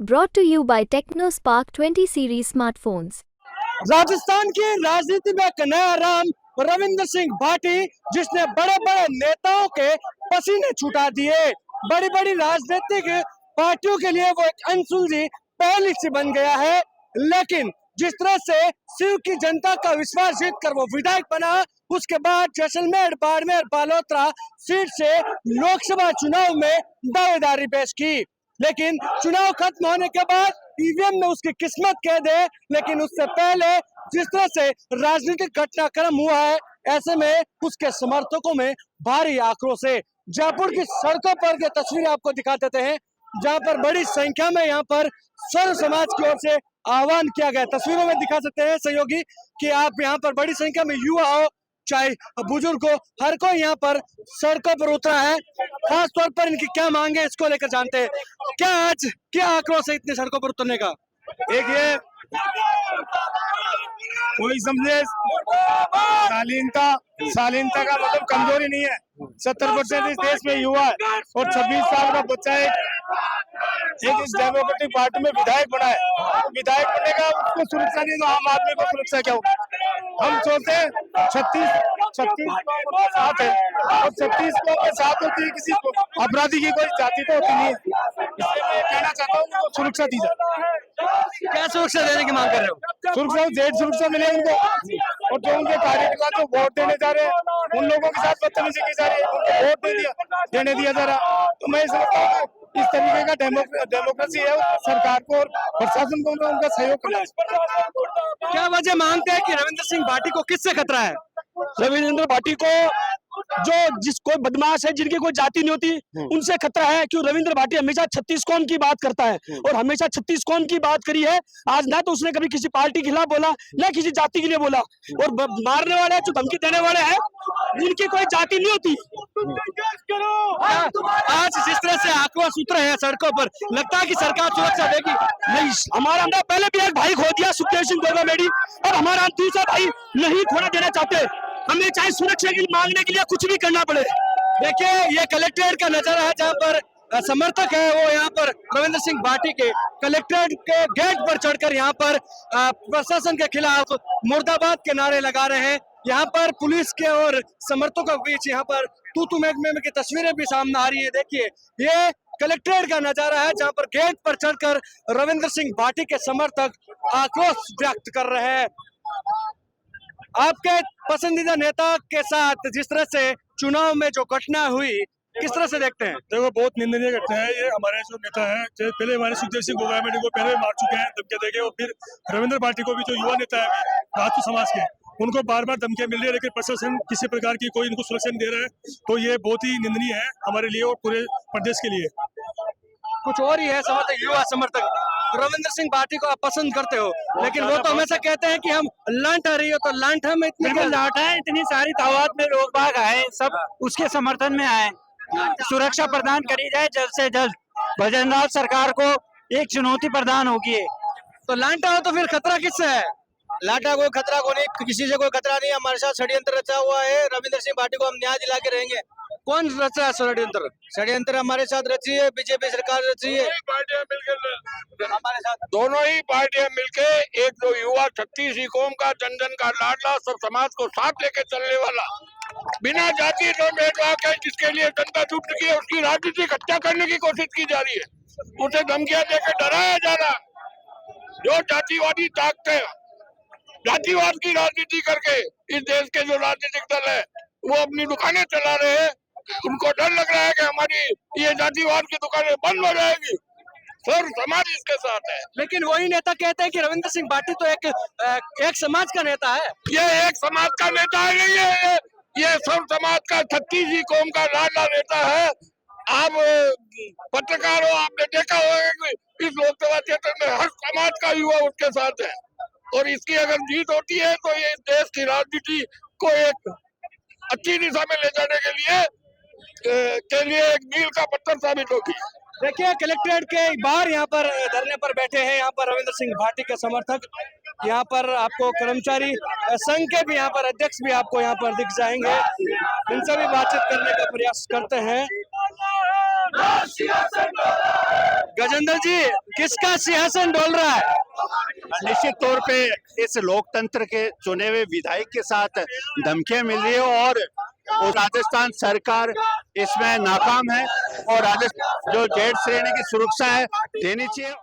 Brought to you by TechnoSpark 20 series smartphones. Rajasthan की राजनीति में एक नया नाम रविंद्र सिंह भाटी, जिसने बड़े बड़े नेताओं के पसीने छुटा दिए। बड़ी बड़ी राजनीतिक पार्टियों के लिए वो एक अनसुलझी पहेली सी बन गया है। लेकिन जिस तरह से शिव की जनता का विश्वास जीत कर वो विधायक बना, उसके बाद जैसलमेर, बाड़मेर, बालोतरा सीट से लोकसभा चुनाव में दावेदारी पेश की। लेकिन चुनाव खत्म होने के बाद ईवीएम में उसकी किस्मत कह दे। लेकिन उससे पहले जिस तरह से राजनीतिक घटनाक्रम हुआ है, ऐसे में उसके समर्थकों में भारी आक्रोश है। जयपुर की सड़कों पर ये तस्वीरें आपको दिखा देते हैं, जहां पर बड़ी संख्या में यहाँ पर सर्व समाज की ओर से आह्वान किया गया। तस्वीरों में दिखा सकते हैं सहयोगी कि आप यहाँ पर बड़ी संख्या में युवा हो चाहे बुजुर्ग हो, हर कोई यहाँ पर सड़कों पर उतरा है। खास तौर पर इनकी क्या मांग है, इसको लेकर जानते हैं। क्या आज क्या आक्रोश है इतने सड़कों पर उतरने का? एक ये कोई समझे शालीनता का मतलब कमजोरी नहीं है। 70% इस देश में युवा है और 26 साल का बच्चा एक इस डेमोक्रेटिक पार्टी में विधायक बना है। विधायक बनने का उसको सुरक्षा नहीं, तो आम आदमी को सुरक्षा क्या होगी? हम सोचते हैं 36 के साथ है और 36 के साथ होती है किसी को अपराधी की कोई जाति तो होती नहीं है। इसलिए मैं कहना चाहता हूँ उनको सुरक्षा दी जाए। क्या सुरक्षा देने की मांग कर रहे हो? सुरक्षा जेड सुरक्षा मिले उनको, और जो उनके कार्यकर्ता जो वोट देने जा रहे हैं उन लोगों के साथ बदतमीजी की जा रही है, उनको वोट देने दिया जा रहा। तो मैं समझता हूँ इस तरीके का डेमोक्रेसी है, सरकार को और प्रशासन को उनका सहयोग करना है। क्या वजह मांगते हैं कि रविंद्र सिंह भाटी को किससे खतरा है? रविंद्र भाटी को जिस कोई बदमाश है जिनकी कोई जाति नहीं होती उनसे खतरा है। क्यों? रविंद्र भाटी हमेशा 36 कौम की बात करता है और हमेशा 36 कौम की बात करी है। आज ना तो उसने कभी किसी पार्टी के खिलाफ बोला, ना किसी जाति के लिए बोला। और मारने वाले जो धमकी देने वाले हैं उनकी कोई जाति नहीं होती। आज जिस तरह से आक्रोश उतरे हैं सड़कों पर, लगता है कि सरकार सुरक्षा देगी? नहीं, हमारा हमने पहले भी एक भाई खो दिया, सुखदेव सिंह गोरवामेडी, और हमारा दूसरा भाई नहीं खोना देना चाहते। हमें चाहे सुरक्षा की मांगने के लिए कुछ भी करना पड़े। देखिए, ये कलेक्ट्रेट का नजारा है, जहां पर समर्थक है वो यहाँ पर रविंद्र सिंह भाटी के कलेक्ट्रेट के गेट पर चढ़कर यहाँ पर प्रशासन के खिलाफ मुर्दाबाद के नारे लगा रहे हैं। यहाँ पर पुलिस के और समर्थकों के बीच यहाँ पर तू में की तस्वीरें भी सामने आ रही है। देखिए, ये कलेक्ट्रेट का नजारा है, जहाँ पर गेट पर चढ़कर रविंद्र सिंह भाटी के समर्थक आक्रोश व्यक्त कर रहे हैं। आपके पसंदीदा नेता के साथ जिस तरह से चुनाव में जो घटना हुई, किस तरह से देखते हैं? देखो, बहुत निंदनीय घटना है ये। हमारे जो नेता है, पहले हमारे सुखदेव सिंह गोगामेडी को पहले मार चुके हैं धमकियां देके, और फिर रविंद्र भाटी को भी, जो युवा नेता है राजपूत समाज के, उनको बार बार धमकियां मिल रही है, लेकिन प्रशासन किसी प्रकार की कोई इनको सुरक्षा नहीं दे रहा है। तो ये बहुत ही निंदनीय है हमारे लिए और पूरे प्रदेश के लिए। कुछ और ही है समर्थक, युवा समर्थक रविंद्र सिंह भाटी को आप पसंद करते हो, लेकिन वो तो हमेशा कहते हैं कि हम लांट आ रही हो, तो लांट में इतनी लाट है, इतनी सारी दावत में लोग बाग आए, सब उसके समर्थन में आए। सुरक्षा प्रदान करी जाए जल्द से जल्द। भजनलाल सरकार को एक चुनौती प्रदान होगी। तो लांटा हो तो फिर खतरा किससे है? लाटा कोई खतरा को नहीं, किसी से कोई खतरा नहीं। हमारे साथ षड्यंत्र रचा हुआ है। रविंद्र सिंह भाटी को हम न्याय दिला के रहेंगे। कौन रचा है षड्यंत्र? षड्यंत्र हमारे साथ रची है, बीजेपी सरकार रची है। पार्टियां मिलकर हमारे साथ दोनों ही पार्टियां मिलके एक जो युवा 36 कौम का, जन जन का लाडला, सब समाज को साथ लेके चलने वाला, बिना जाति भेदभाव के जिसके लिए जनता जुट चुकी है, उसकी राजनीतिक हत्या करने की कोशिश की जा रही है। उसे धमकियां देकर डराया जा रहा। जो जातिवादी ताकतें जातिवाद की राजनीति करके इस देश के जो राजनीतिक दल है वो अपनी दुकानें चला रहे हैं, उनको डर लग रहा है कि हमारी ये जातिवाद की दुकानें बंद हो जाएगी। सर, समाज इसके साथ है। लेकिन वही नेता कहते हैं कि रविंद्र सिंह भाटी तो एक समाज का नेता है। ये एक समाज का नेता है, ये सब समाज का 36 कौम का लाडला नेता है। आप पत्रकार हो, आपने देखा होगा कि इस लोकसभा क्षेत्र में हर समाज का युवा उसके साथ है, और इसकी अगर जीत होती है तो ये देश की राजनीति को एक अच्छी दिशा में ले जाने के लिए एक मील का पत्थर साबित होगी। देखिए, कलेक्ट्रेट के बाहर यहाँ पर धरने पर बैठे हैं यहाँ पर रविंद्र सिंह भाटी के समर्थक। यहाँ पर आपको कर्मचारी संघ के भी यहाँ पर अध्यक्ष भी आपको यहाँ पर दिख जाएंगे। इनसे भी बातचीत करने का प्रयास करते हैं। गजेंद्र जी, किसका सिंहासन डोल रहा है? निश्चित तौर पे इस लोकतंत्र के चुने हुए विधायक के साथ धमकियां मिल रही है और राजस्थान सरकार इसमें नाकाम है और राजस्थान जो जेड श्रेणी की सुरक्षा है देनी चाहिए।